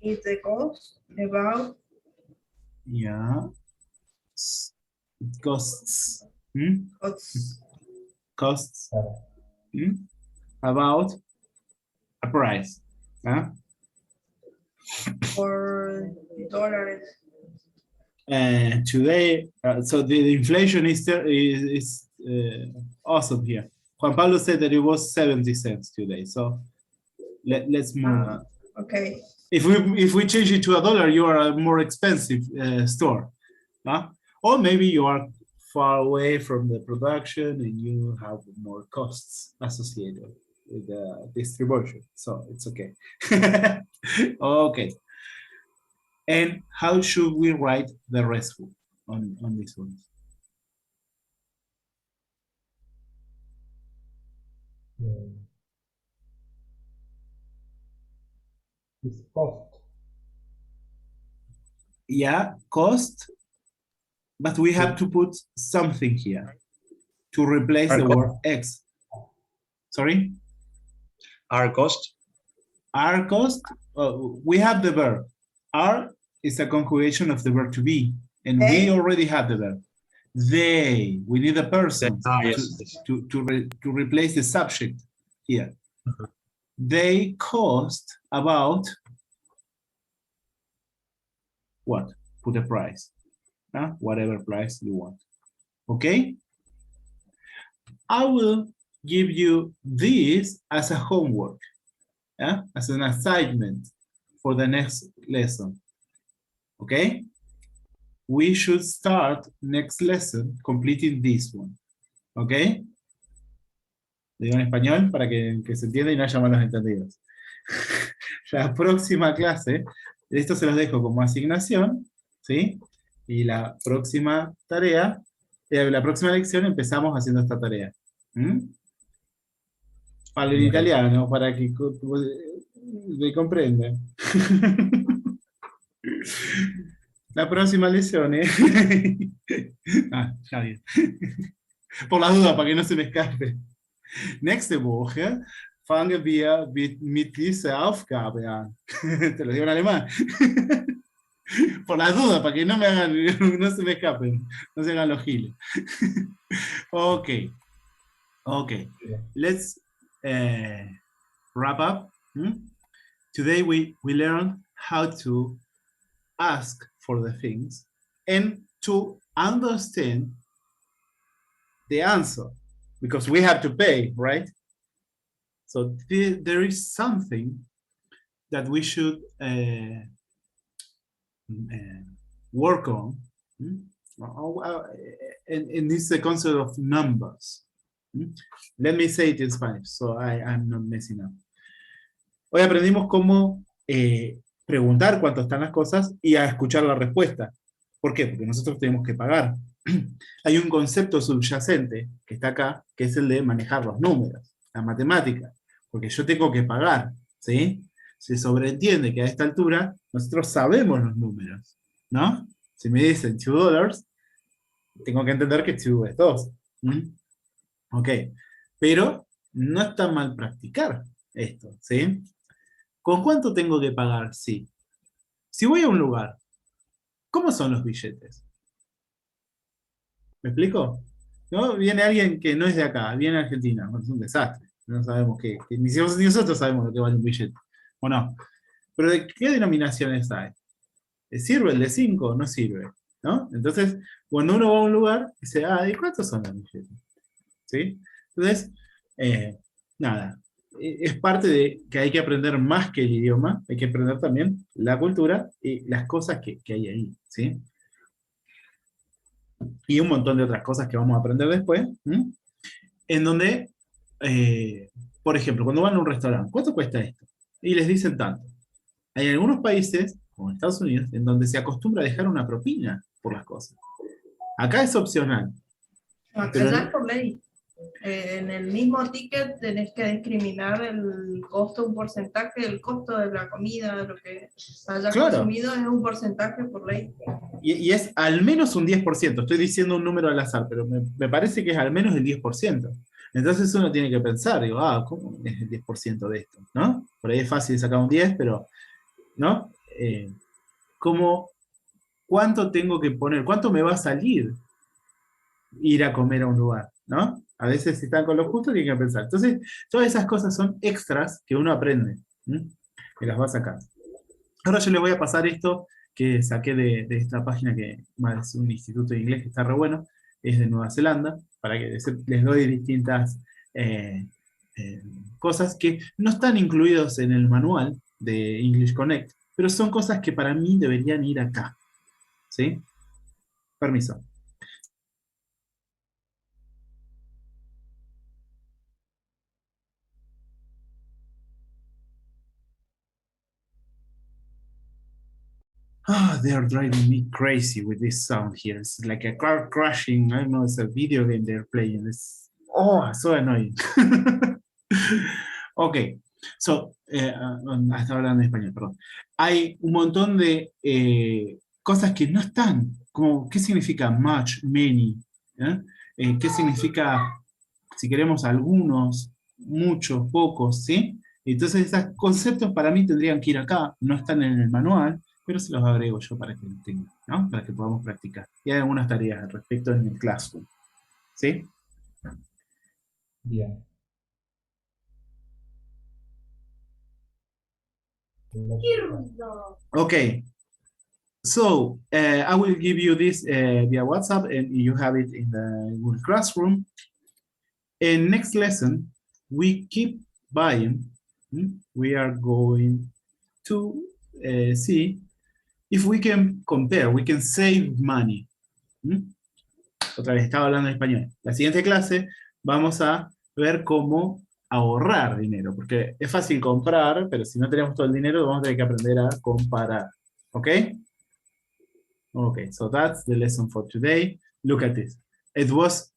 Is the cost about Yeah. It costs. costs Costs. About a price. Huh? $4? Today, so the inflation is awesome here. Juan Pablo said that it was 70 cents today. So let's move on. Okay. If we change it to $1, you are a more expensive store, huh? Or maybe you are far away from the production and you have more costs associated with the distribution. So it's okay. Okay. And how should we write the rest on this one? It's cost. Yeah, cost, but we have to put something here to replace the word X. Sorry? Our cost. Our cost, we have the verb. Are is a conjugation of the verb to be, and we already have the verb. They, we need a person to replace the subject here. They cost about what? Put a price, whatever price you want. Okay? I will give you this as a homework, as an assignment for the next lesson. Okay? We should start next lesson completing this one. Okay? Lo digo en español para que se entienda y no haya malos entendidos. La próxima clase, esto se los dejo como asignación, ¿sí? Y la próxima tarea, la próxima lección empezamos haciendo esta tarea. Hablo en italiano para que Me comprende. La próxima lección, ¿eh? Está bien. Por la duda, para que no se me escape. Nächste Woche fangen wir mit dieser Aufgabe an. Te lo digo en alemán. Por la duda, para que no me hagan, no se me escapen, no se hagan los giles. Okay. Let's wrap up. Today we learned how to ask for the things and to understand the answer, because we have to pay, right? So there is something that we should work on, and this is the concept of numbers. Let me say it in Spanish, so I'm not messing up. Hoy aprendimos cómo preguntar cuánto están las cosas y a escuchar la respuesta. ¿Por qué? Porque nosotros tenemos que pagar. Hay un concepto subyacente que está acá, que es el de manejar los números, la matemática, porque yo tengo que pagar, ¿sí? Se sobreentiende que a esta altura nosotros sabemos los números, ¿no? Si me dicen $2, tengo que entender que 2 es 2. Ok, pero no está mal practicar esto, ¿sí? ¿Con cuánto tengo que pagar? Sí. Si voy a un lugar, ¿cómo son los billetes? ¿Me explico? ¿No? Viene alguien que no es de acá, viene a Argentina, es un desastre. No sabemos qué, ni nosotros sabemos lo que vale un billete, ¿o no? Pero ¿de qué denominaciones hay? ¿Sirve el de 5? No sirve, ¿no? Entonces, cuando uno va a un lugar, dice, ¿y cuántos son los billetes? ¿Sí? Entonces, nada, es parte de que hay que aprender más que el idioma, hay que aprender también la cultura y las cosas que hay ahí, ¿sí? Y un montón de otras cosas que vamos a aprender después, en donde, por ejemplo, cuando van a un restaurante, ¿cuánto cuesta esto? Y les dicen tanto. Hay algunos países, como Estados Unidos, en donde se acostumbra a dejar una propina por las cosas. Acá es opcional. Pero Allá es por ley. En el mismo ticket tenés que discriminar el costo, un porcentaje del costo de la comida, lo que haya Claro. consumido es un porcentaje por ley. Y es al menos un 10%. Estoy diciendo un número al azar, pero me parece que es al menos el 10%. Entonces uno tiene que pensar, digo, ¿cómo es el 10% de esto? ¿No? Por ahí es fácil sacar un 10, pero, ¿no? ¿Cuánto tengo que poner? ¿Cuánto me va a salir ir a comer a un lugar? ¿No? A veces si están con lo justo tienen que pensar. Entonces, todas esas cosas son extras que uno aprende. Que las va a sacar. Ahora yo les voy a pasar esto que saqué de esta página que es un instituto de inglés que está re bueno, es de Nueva Zelanda, para que les doy distintas cosas que no están incluidos en el manual de English Connect, pero son cosas que para mí deberían ir acá. ¿Sí? Permiso. They are driving me crazy with this sound here. It's like a car crashing. I don't know, it's a video game they're playing. It's so annoying. Ok, so, hasta hablando en español, perdón. Hay un montón de cosas que no están, como qué significa much, many, qué significa, si queremos, algunos, muchos, pocos, ¿sí? Entonces esos conceptos para mí tendrían que ir acá, no están en el manual, pero se los agrego yo para que lo tengan, ¿no? Para que podamos practicar. Y hay algunas tareas al respecto en el Classroom, ¿sí? Bien. Okay, so I will give you this via WhatsApp and you have it in the Google Classroom. In next lesson, we keep buying. We are going to see if we can compare, we can save money. Otra vez, estaba hablando en español. La siguiente clase vamos a ver cómo ahorrar dinero, porque es fácil comprar, pero si no tenemos todo el dinero vamos a tener que aprender a comparar. ¿Ok? Okay, so that's the lesson for today. Look at this. It was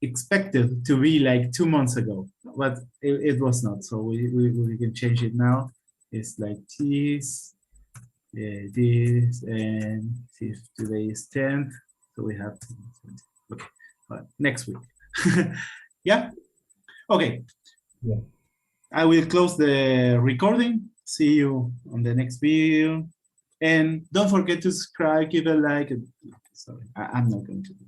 expected to be like 2 months ago, but it was not, so we can change it now. is like this, this, and see if today is 10th, so we have, okay, next week. Yeah, okay. Yeah. I will close the recording. See you on the next video. And don't forget to subscribe, give a like. Sorry, I'm not going to do